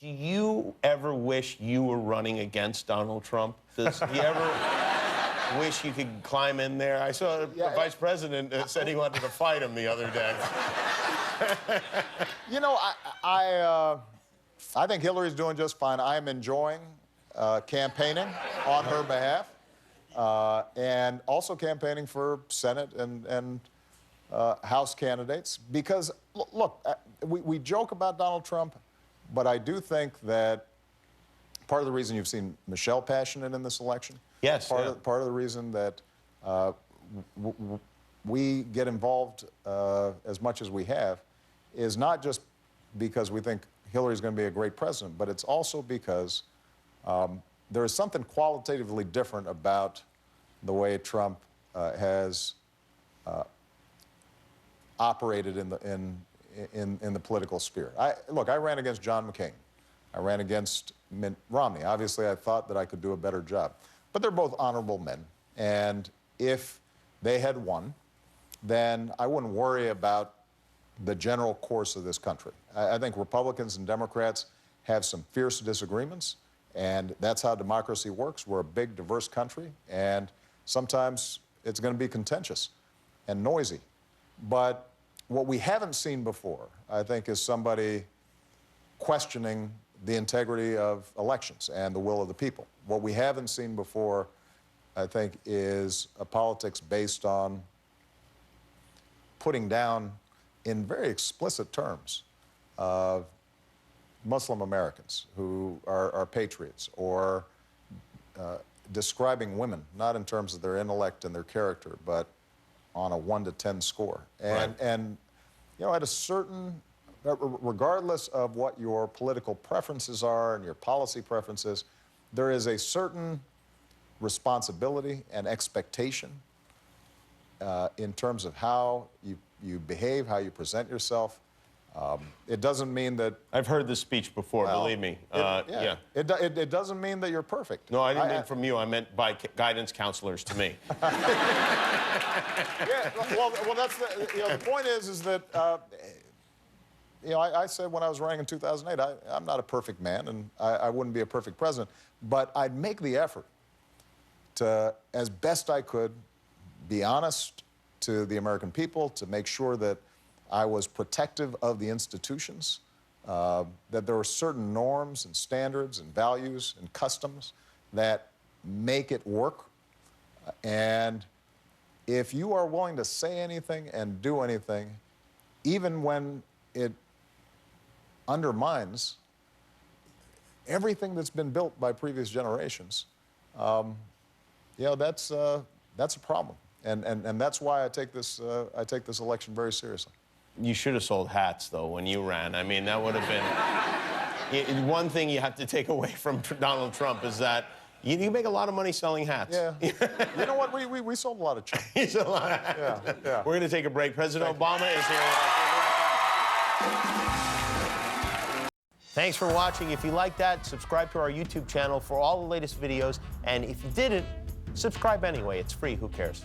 Do you ever wish you were running against Donald Trump? Does he ever wish you could climb in there? I saw the vice president said he wanted to fight him the other day. You know, I think Hillary's doing just fine. I'm enjoying campaigning on her behalf and also campaigning for Senate and House candidates because, look, we joke about Donald Trump, but I do think that part of the reason you've seen Michelle passionate in this election, yes, part of the reason that we get involved as much as we have is not just because we think Hillary's going to be a great president, but it's also because there is something qualitatively different about the way Trump has operated in the political sphere. Look, I ran against John McCain. I ran against Mitt Romney. Obviously, I thought that I could do a better job. But they're both honorable men. And if they had won, then I wouldn't worry about the general course of this country. I think Republicans and Democrats have some fierce disagreements, and that's how democracy works. We're a big, diverse country, and sometimes it's going to be contentious and noisy. But what we haven't seen before, I think, is somebody questioning the integrity of elections and the will of the people. What we haven't seen before, I think, is a politics based on putting down, in very explicit terms, Muslim Americans who are patriots, or describing women, not in terms of their intellect and their character, but on a 1 to 10 score. And you know, at a certain, regardless of what your political preferences are and your policy preferences, there is a certain responsibility and expectation in terms of how you behave, how you present yourself. It doesn't mean that... I've heard this speech before, believe me. It doesn't mean that you're perfect. No, I didn't mean from you. I meant by guidance counselors to me. Well, that's the point is that, you know, I said when I was running in 2008, I'm not a perfect man, and I wouldn't be a perfect president, but I'd make the effort to, as best I could, be honest to the American people, to make sure that I was protective of the institutions, that there were certain norms and standards and values and customs that make it work. And if you are willing to say anything and do anything, even when it undermines everything that's been built by previous generations, you know, that's a problem. And that's why I take this election very seriously. You should have sold hats, though, when you ran. I mean, that would have been... One thing you have to take away from Donald Trump is that you make a lot of money selling hats. Yeah. You know what? We sold a lot of chicken. You sold a lot of hats. Yeah. We're going to take a break. President Obama is here. Thanks for watching. If you like that, subscribe to our YouTube channel for all the latest videos. And if you didn't, subscribe anyway. It's free. Who cares?